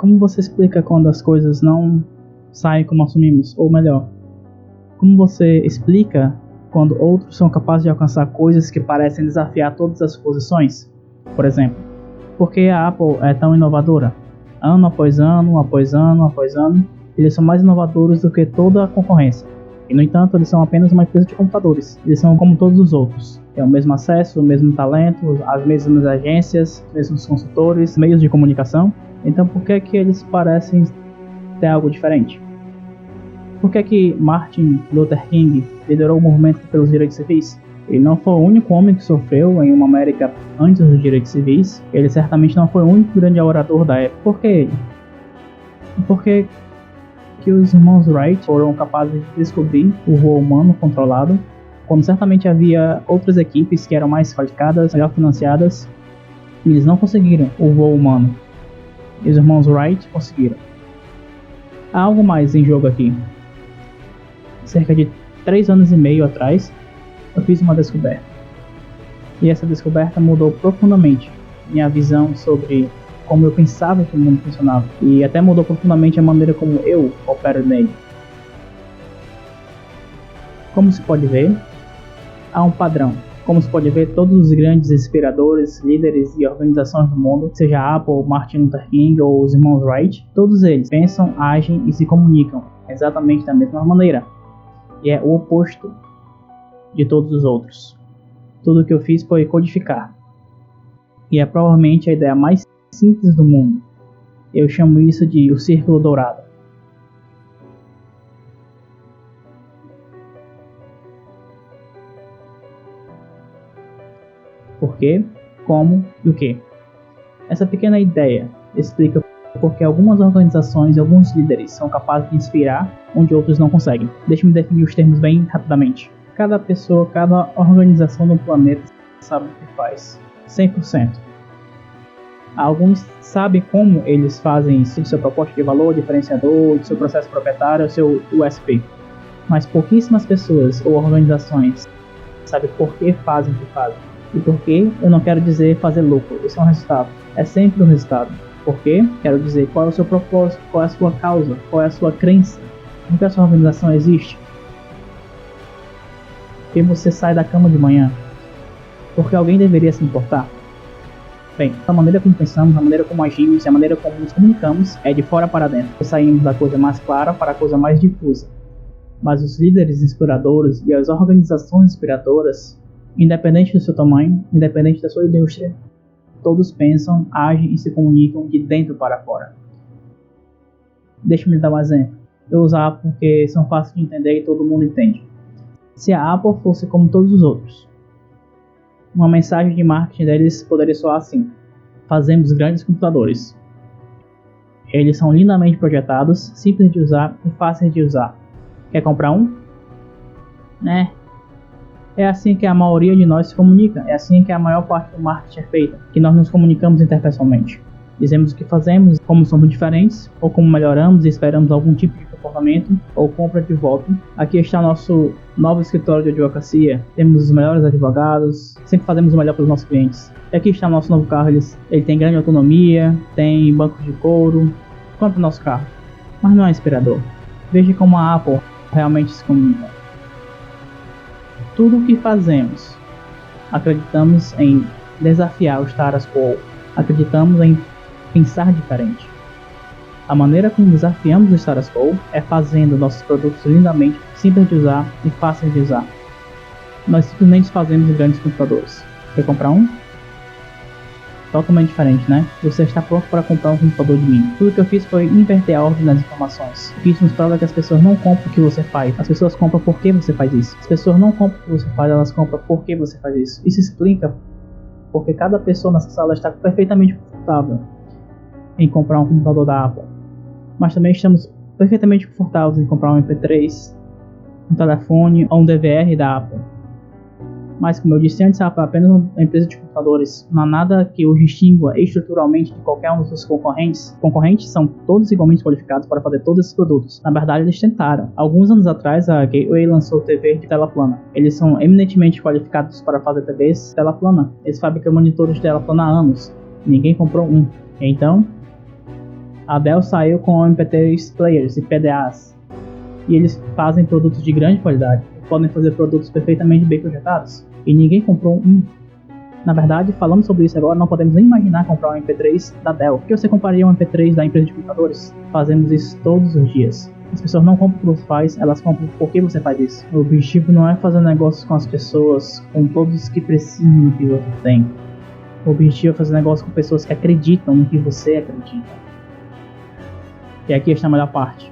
Como você explica quando as coisas não saem como assumimos? Ou melhor, como você explica quando outros são capazes de alcançar coisas que parecem desafiar todas as suposições? Por exemplo, por que a Apple é tão inovadora? Ano após ano, após ano, após ano, eles são mais inovadores do que toda a concorrência. E, no entanto, eles são apenas uma empresa de computadores. Eles são como todos os outros. Têm o mesmo acesso, o mesmo talento, as mesmas agências, os mesmos consultores, meios de comunicação. Então, por que eles parecem ter algo diferente? Por que Martin Luther King liderou o movimento pelos direitos civis? Ele não foi o único homem que sofreu em uma América antes dos direitos civis. Ele certamente não foi o único grande orador da época. Por que ele? Por que os irmãos Wright foram capazes de descobrir o voo humano controlado, quando certamente havia outras equipes que eram mais qualificadas, melhor financiadas, e eles não conseguiram o voo humano. E os irmãos Wright conseguiram. Há algo mais em jogo aqui. Cerca de 3 anos e meio atrás, eu fiz uma descoberta. E essa descoberta mudou profundamente minha visão sobre como eu pensava que o mundo funcionava. E até mudou profundamente a maneira como eu opero nele. Como se pode ver, há um padrão. Como se pode ver, todos os grandes inspiradores, líderes e organizações do mundo, seja a Apple, Martin Luther King ou os irmãos Wright, todos eles pensam, agem e se comunicam exatamente da mesma maneira. E é o oposto de todos os outros. Tudo o que eu fiz foi codificar. E é provavelmente a ideia mais simples do mundo. Eu chamo isso de o círculo dourado. Por quê, como e o que? Essa pequena ideia explica porque algumas organizações e alguns líderes são capazes de inspirar onde outros não conseguem. Deixe-me definir os termos bem rapidamente. Cada pessoa, cada organização do planeta sabe o que faz. 100%. Alguns sabem como eles fazem isso, do seu proposta de valor, diferenciador, do seu processo proprietário, do seu USP. Mas pouquíssimas pessoas ou organizações sabem por que fazem o que fazem. E por que eu não quero dizer fazer lucro, isso é um resultado. É sempre um resultado. Por quê? Quero dizer qual é o seu propósito, qual é a sua causa, qual é a sua crença. Por que a sua organização existe? Por que você sai da cama de manhã? Porque alguém deveria se importar? Bem, a maneira como pensamos, a maneira como agimos e a maneira como nos comunicamos é de fora para dentro. Saímos da coisa mais clara para a coisa mais difusa. Mas os líderes inspiradores e as organizações inspiradoras, independente do seu tamanho, independente da sua indústria, todos pensam, agem e se comunicam de dentro para fora. Deixa-me dar um exemplo. Eu uso a Apple porque são fáceis de entender e todo mundo entende. Se a Apple fosse como todos os outros, uma mensagem de marketing deles poderia soar assim: fazemos grandes computadores. Eles são lindamente projetados, simples de usar e fáceis de usar. Quer comprar um? Né? É assim que a maioria de nós se comunica, é assim que a maior parte do marketing é feita, que nós nos comunicamos interpessoalmente. Dizemos o que fazemos, como somos diferentes, ou como melhoramos e esperamos algum tipo de comportamento, ou compra de volta. Aqui está o nosso novo escritório de advocacia, temos os melhores advogados, sempre fazemos o melhor para os nossos clientes. E aqui está o nosso novo carro, ele tem grande autonomia, tem bancos de couro, compre o nosso carro. Mas não é inspirador. Veja como a Apple realmente se comunica. Tudo o que fazemos, acreditamos em desafiar o status quo, acreditamos em pensar diferente. A maneira como desafiamos o status quo é fazendo nossos produtos lindamente simples de usar e fáceis de usar. Nós simplesmente fazemos grandes computadores. Quer comprar um? Totalmente diferente, né? Você está pronto para comprar um computador de mim. Tudo que eu fiz foi inverter a ordem das informações. Isso nos prova que as pessoas não compram o que você faz. As pessoas compram porque você faz isso. As pessoas não compram o que você faz, elas compram porque você faz isso. Isso explica porque cada pessoa nessa sala está perfeitamente confortável em comprar um computador da Apple. Mas também estamos perfeitamente confortáveis em comprar um MP3, um telefone ou um DVR da Apple. Mas, como eu disse antes, a Apple é apenas uma empresa de computadores. Não há nada que os distingua estruturalmente de qualquer um dos seus concorrentes. Concorrentes são todos igualmente qualificados para fazer todos esses produtos. Na verdade, eles tentaram. Alguns anos atrás, a Gateway lançou TV de tela plana. Eles são eminentemente qualificados para fazer TVs de tela plana. Eles fabricam monitores de tela plana há anos. Ninguém comprou um. Então, A Dell saiu com MP3 players e PDAs, e eles fazem produtos de grande qualidade, podem fazer produtos perfeitamente bem projetados, e ninguém comprou um. Na verdade, falando sobre isso agora, não podemos nem imaginar comprar um MP3 da Dell. Por que você compraria um MP3 da empresa de computadores? Fazemos isso todos os dias. As pessoas não compram o que você faz, elas compram por que você faz isso. O objetivo não é fazer negócios com as pessoas, com todos que precisam do que você tem. O objetivo é fazer negócio com pessoas que acreditam no que você acredita. E aqui está a melhor parte.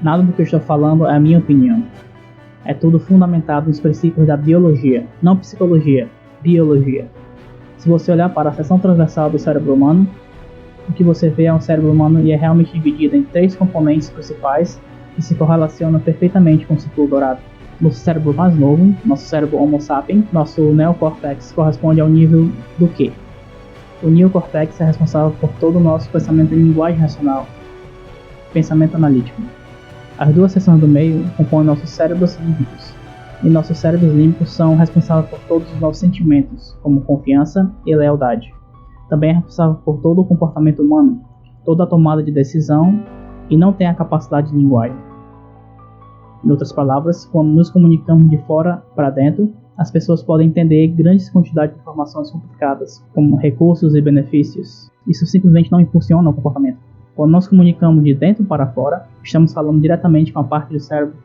Nada do que eu estou falando é a minha opinião. É tudo fundamentado nos princípios da biologia, não psicologia, biologia. Se você olhar para a seção transversal do cérebro humano, o que você vê é um cérebro humano e é realmente dividido em 3 componentes principais que se correlacionam perfeitamente com o círculo dourado. Nosso cérebro mais novo, nosso cérebro Homo sapiens, nosso neocórtex corresponde ao nível do quê? O neocórtex é responsável por todo o nosso pensamento em linguagem racional, pensamento analítico. As 2 seções do meio compõem nossos cérebros límbicos, e nossos cérebros límbicos são responsáveis por todos os nossos sentimentos, como confiança e lealdade. Também é responsável por todo o comportamento humano, toda a tomada de decisão, e não tem a capacidade de linguagem. Em outras palavras, quando nos comunicamos de fora para dentro, as pessoas podem entender grandes quantidades de informações complicadas, como recursos e benefícios. Isso simplesmente não impulsiona o comportamento. Quando nós comunicamos de dentro para fora, estamos falando diretamente com a parte do cérebro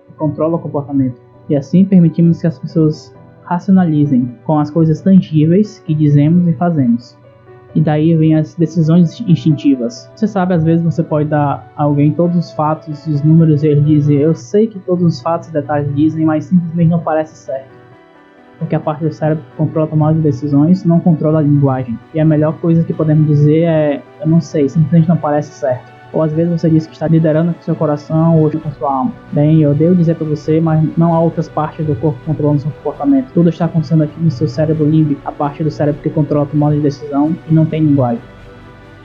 que controla o comportamento. E assim permitimos que as pessoas racionalizem com as coisas tangíveis que dizemos e fazemos. E daí vem as decisões instintivas. Você sabe, às vezes você pode dar a alguém todos os fatos, os números, e ele dizer: eu sei que todos os fatos e detalhes dizem, mas simplesmente não parece certo. Porque a parte do cérebro que controla a tomada de decisões não controla a linguagem. E a melhor coisa que podemos dizer é: eu não sei, simplesmente não parece certo. Ou às vezes você diz que está liderando com seu coração ou com sua alma. Bem, eu devo dizer para você, mas não há outras partes do corpo controlando seu comportamento. Tudo está acontecendo aqui no seu cérebro límbico, a parte do cérebro que controla a tomada de decisão e não tem linguagem.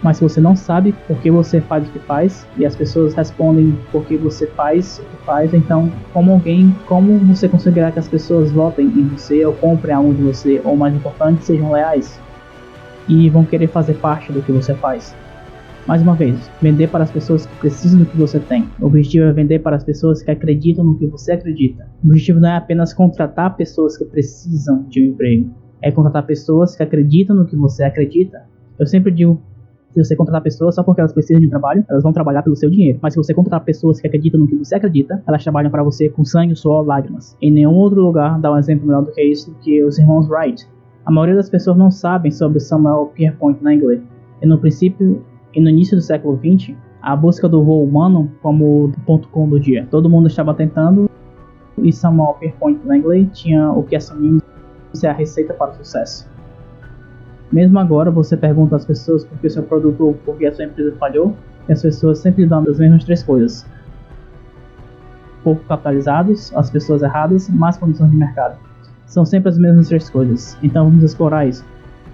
Mas se você não sabe por que você faz o que faz, e as pessoas respondem por que você faz o que faz, então, como você conseguirá que as pessoas votem em você, ou comprem algo de você, ou mais importante, sejam leais? E vão querer fazer parte do que você faz. Mais uma vez, vender para as pessoas que precisam do que você tem. O objetivo é vender para as pessoas que acreditam no que você acredita. O objetivo não é apenas contratar pessoas que precisam de um emprego. É contratar pessoas que acreditam no que você acredita. Eu sempre digo, se você contratar pessoas só porque elas precisam de um trabalho, elas vão trabalhar pelo seu dinheiro. Mas se você contratar pessoas que acreditam no que você acredita, elas trabalham para você com sangue, suor, lágrimas. Em nenhum outro lugar dá um exemplo melhor do que isso do que os irmãos Wright. A maioria das pessoas não sabem sobre Samuel Pierpont Langley. E no início do século XX, a busca do voo humano como o ponto com do dia. Todo mundo estava tentando, e Samuel Pierpont Langley tinha o que assumimos ser a receita para o sucesso. Mesmo agora, você pergunta às pessoas por que seu produto ou por que a sua empresa falhou, e as pessoas sempre dão as mesmas 3 coisas. Pouco capitalizados, as pessoas erradas, más condições de mercado. São sempre as mesmas 3 coisas. Então vamos explorar isso.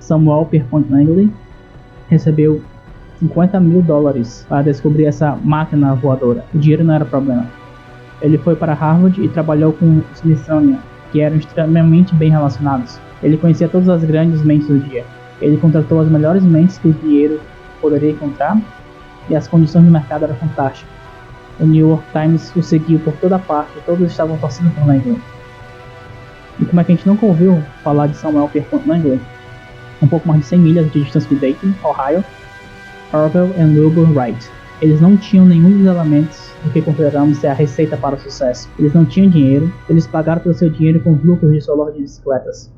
Samuel Pierpont Langley recebeu $50 mil para descobrir essa máquina voadora. O dinheiro não era problema. Ele foi para Harvard e trabalhou com o Smithsonian, que eram extremamente bem relacionados. Ele conhecia todas as grandes mentes do dia. Ele contratou as melhores mentes que o dinheiro poderia encontrar, e as condições do mercado eram fantásticas. O New York Times o seguiu por toda parte, todos estavam torcendo por Langley. E como é que a gente nunca ouviu falar de Samuel Pierpont Langley? Um pouco mais de 100 milhas de distância de Dayton, Ohio, Orville e Wilbur Wright. Eles não tinham nenhum dos elementos do que consideramos ser a receita para o sucesso. Eles não tinham dinheiro, eles pagaram pelo seu dinheiro com os lucros de sua loja de bicicletas.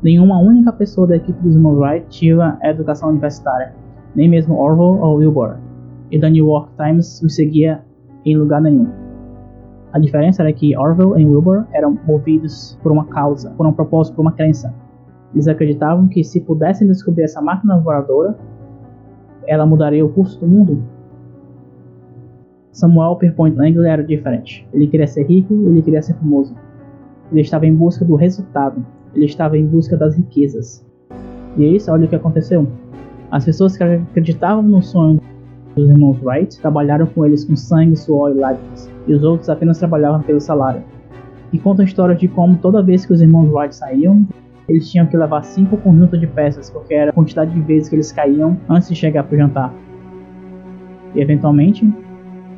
Nenhuma única pessoa da equipe dos irmãos Wright tinha educação universitária, nem mesmo Orville ou Wilbur. E da New York Times os seguia em lugar nenhum. A diferença era que Orville e Wilbur eram movidos por uma causa, por um propósito, por uma crença. Eles acreditavam que se pudessem descobrir essa máquina voadora, ela mudaria o curso do mundo. Samuel Pierpont Langley era diferente. Ele queria ser rico, ele queria ser famoso. Ele estava em busca do resultado. Ele estava em busca das riquezas. E é isso, olha o que aconteceu. As pessoas que acreditavam no sonho dos irmãos Wright trabalharam com eles com sangue, suor e lágrimas. E os outros apenas trabalhavam pelo salário. E conta a história de como toda vez que os irmãos Wright saíam, eles tinham que levar 5 conjuntos de peças, porque era a quantidade de vezes que eles caíam antes de chegar para o jantar. E eventualmente,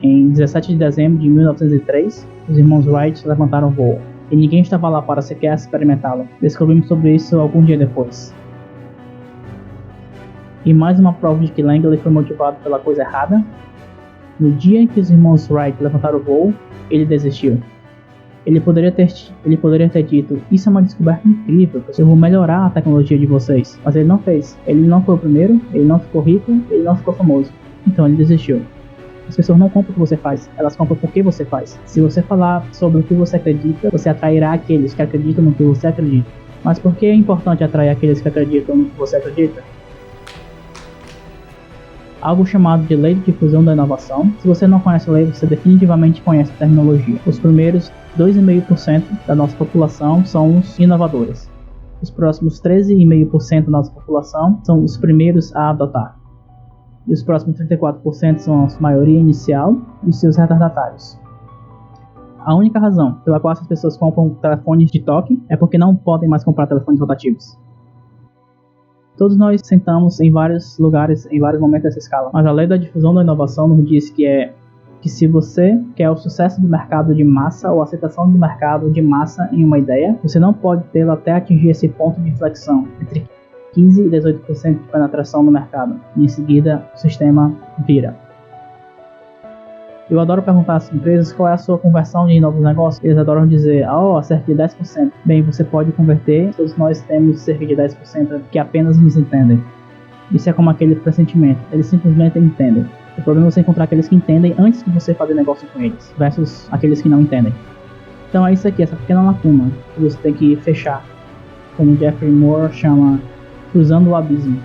em 17 de dezembro de 1903, os irmãos Wright levantaram voo. E ninguém estava lá para sequer experimentá-lo. Descobrimos sobre isso algum dia depois. E mais uma prova de que Langley foi motivado pela coisa errada. No dia em que os irmãos Wright levantaram o voo, ele desistiu. Ele poderia ter dito, isso é uma descoberta incrível, eu vou melhorar a tecnologia de vocês. Mas ele não fez. Ele não foi o primeiro, ele não ficou rico, ele não ficou famoso. Então ele desistiu. As pessoas não compram o que você faz, elas compram por que você faz. Se você falar sobre o que você acredita, você atrairá aqueles que acreditam no que você acredita. Mas por que é importante atrair aqueles que acreditam no que você acredita? Algo chamado de Lei de Difusão da Inovação. Se você não conhece a lei, você definitivamente conhece a terminologia. Os primeiros 2,5% da nossa população são os inovadores. Os próximos 13,5% da nossa população são os primeiros a adotar. E os próximos 34% são a maioria inicial e seus retardatários. A única razão pela qual essas pessoas compram telefones de toque é porque não podem mais comprar telefones rotativos. Todos nós sentamos em vários lugares, em vários momentos dessa escala. Mas a lei da difusão da inovação nos diz que se você quer o sucesso de mercado de massa ou a aceitação de mercado de massa em uma ideia, você não pode tê-la até atingir esse ponto de inflexão, entre 15% e 18% de penetração no mercado. E em seguida, o sistema vira. Eu adoro perguntar às empresas qual é a sua conversão de novos negócios. Eles adoram dizer, cerca de 10%. Bem, você pode converter, todos nós temos cerca de 10% que apenas nos entendem. Isso é como aquele pressentimento, eles simplesmente entendem. O problema é você encontrar aqueles que entendem antes de você fazer negócio com eles, versus aqueles que não entendem. Então é isso aqui, essa pequena lacuna que você tem que fechar, como Jeffrey Moore chama, cruzando o abismo.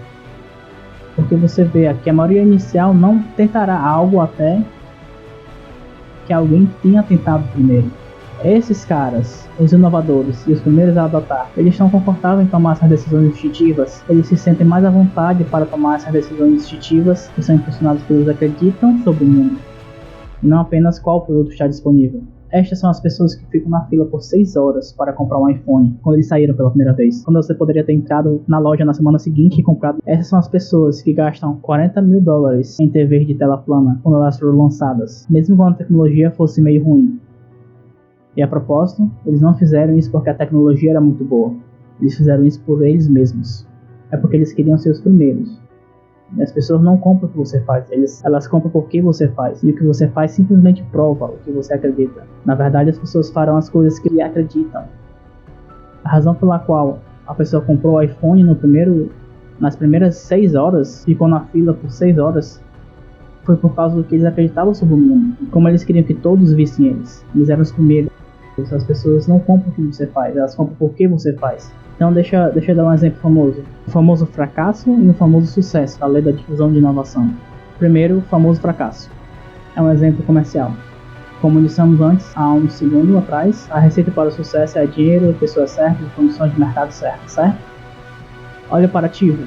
Porque você vê aqui, a maioria inicial não tentará algo até que alguém tenha tentado primeiro. Esses caras, os inovadores e os primeiros a adotar, eles estão confortáveis em tomar essas decisões instintivas, eles se sentem mais à vontade para tomar essas decisões instintivas que são impulsionadas pelos que acreditam sobre o mundo, e não apenas qual produto está disponível. Estas são as pessoas que ficam na fila por 6 horas para comprar um iPhone, quando eles saíram pela primeira vez. Quando você poderia ter entrado na loja na semana seguinte e comprado. Essas são as pessoas que gastam $40 mil em TVs de tela plana quando elas foram lançadas, mesmo quando a tecnologia fosse meio ruim. E a propósito, eles não fizeram isso porque a tecnologia era muito boa. Eles fizeram isso por eles mesmos. É porque eles queriam ser os primeiros. E as pessoas não compram o que você faz, elas compram por que você faz. E o que você faz simplesmente prova o que você acredita. Na verdade, as pessoas farão as coisas que acreditam. A razão pela qual a pessoa comprou o iPhone nas primeiras 6 horas, ficou na fila por 6 horas, foi por causa do que eles acreditavam sobre o mundo. E como eles queriam que todos vissem eles. Eles eram os primeiros. As pessoas não compram o que você faz, elas compram por que você faz. Então deixa eu dar um exemplo famoso. O famoso fracasso e o famoso sucesso, a lei da difusão de inovação. Primeiro, o famoso fracasso. É um exemplo comercial. Como dissemos antes, há um segundo atrás, a receita para o sucesso é dinheiro, pessoas certas e condições de mercado certas, certo? Olha para a Tivo.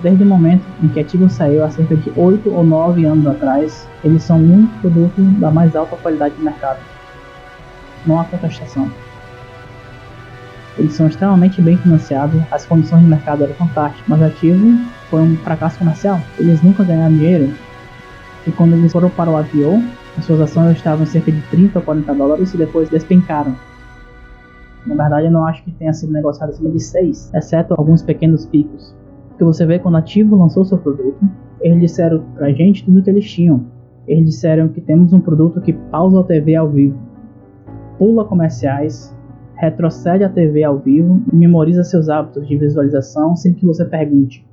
Desde o momento em que a Tivo saiu, há cerca de 8 ou 9 anos atrás, eles são um produto da mais alta qualidade de mercado. Não há contestação. Eles são extremamente bem financiados, as condições de mercado eram fantásticas, mas a Tivo foi um fracasso comercial. Eles nunca ganharam dinheiro. E quando eles foram para o IPO, as suas ações estavam em cerca de $30 ou $40 e depois despencaram. Na verdade, eu não acho que tenha sido negociado acima de 6, exceto alguns pequenos picos. Porque você vê, quando a Tivo lançou seu produto, eles disseram pra gente tudo o que eles tinham. Eles disseram que temos um produto que pausa a TV ao vivo, pula comerciais, retrocede a TV ao vivo e memoriza seus hábitos de visualização sem que você pergunte.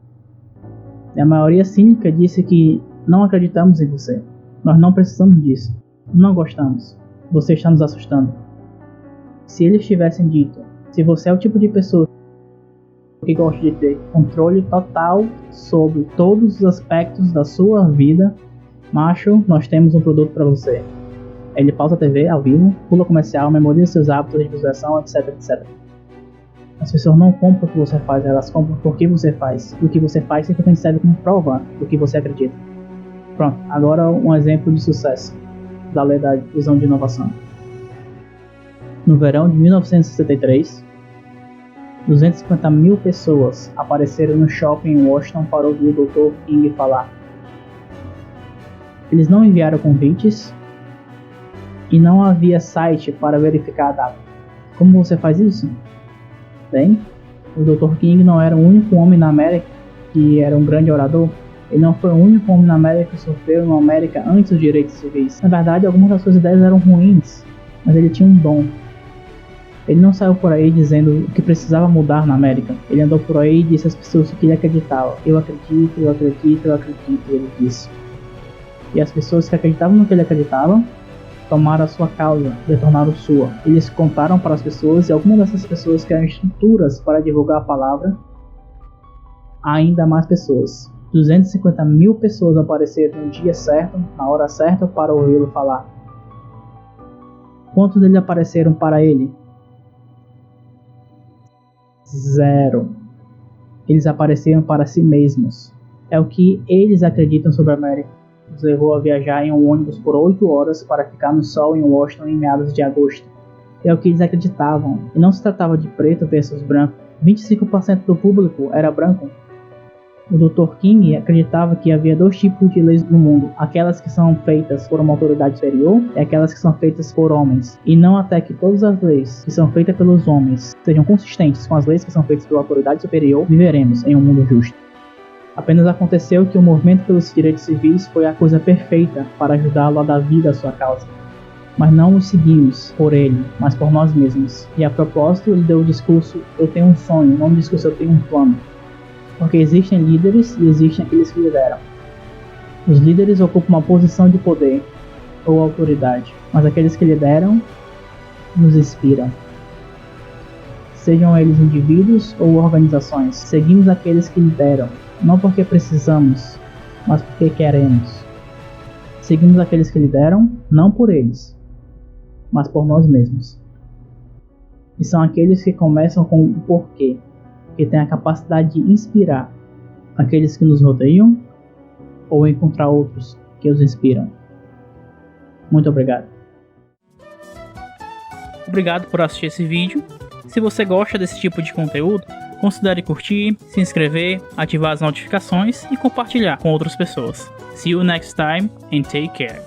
E a maioria cínica disse que não acreditamos em você. Nós não precisamos disso. Não gostamos. Você está nos assustando. Se eles tivessem dito, se você é o tipo de pessoa que gosta de ter controle total sobre todos os aspectos da sua vida, macho, nós temos um produto para você. Ele pausa a TV ao vivo, pula comercial, memoriza seus hábitos de visualização, etc, etc. As pessoas não compram o que você faz, elas compram por que você faz. E o que você faz simplesmente serve como prova do que você acredita. Pronto, agora um exemplo de sucesso da lei da difusão de inovação. No verão de 1963, 250 mil pessoas apareceram no shopping em Washington para ouvir o Dr. King falar. Eles não enviaram convites e não havia site para verificar a data. Como você faz isso? Bem, o Dr. King não era o único homem na América que era um grande orador. Ele não foi o único homem na América que sofreu na América antes dos direitos civis. Na verdade, algumas das suas ideias eram ruins, mas ele tinha um dom. Ele não saiu por aí dizendo o que precisava mudar na América. Ele andou por aí e disse às pessoas o que ele acreditava. Eu acredito, eu acredito, eu acredito, ele disse. E as pessoas que acreditavam no que ele acreditava tomaram a sua causa e a tornaram sua. Eles contaram para as pessoas e algumas dessas pessoas criaram estruturas para divulgar a palavra a ainda mais pessoas. 250 mil pessoas apareceram no dia certo, na hora certa, para ouvi-lo falar. Quantos deles apareceram para ele? 0. Eles apareceram para si mesmos. É o que eles acreditam sobre a América. Os levou a viajar em um ônibus por 8 horas para ficar no sol em Washington em meados de agosto. É o que eles acreditavam. E não se tratava de preto versus branco. 25% do público era branco. O Dr. King acreditava que havia 2 tipos de leis no mundo: aquelas que são feitas por uma autoridade superior e aquelas que são feitas por homens, e não até que todas as leis que são feitas pelos homens sejam consistentes com as leis que são feitas pela autoridade superior, viveremos em um mundo justo. Apenas aconteceu que o movimento pelos direitos civis foi a coisa perfeita para ajudá-lo a dar vida à sua causa. Mas não os seguimos por ele, mas por nós mesmos. E a propósito, ele deu o discurso "Eu tenho um sonho", não o discurso "Eu tenho um plano". Porque existem líderes e existem aqueles que lideram. Os líderes ocupam uma posição de poder ou autoridade, mas aqueles que lideram nos inspiram. Sejam eles indivíduos ou organizações, seguimos aqueles que lideram, não porque precisamos, mas porque queremos. Seguimos aqueles que lideram, não por eles, mas por nós mesmos. E são aqueles que começam com o porquê, que tem a capacidade de inspirar aqueles que nos rodeiam ou encontrar outros que os inspiram. Muito obrigado. Obrigado por assistir esse vídeo. Se você gosta desse tipo de conteúdo, considere curtir, se inscrever, ativar as notificações e compartilhar com outras pessoas. See you next time and take care.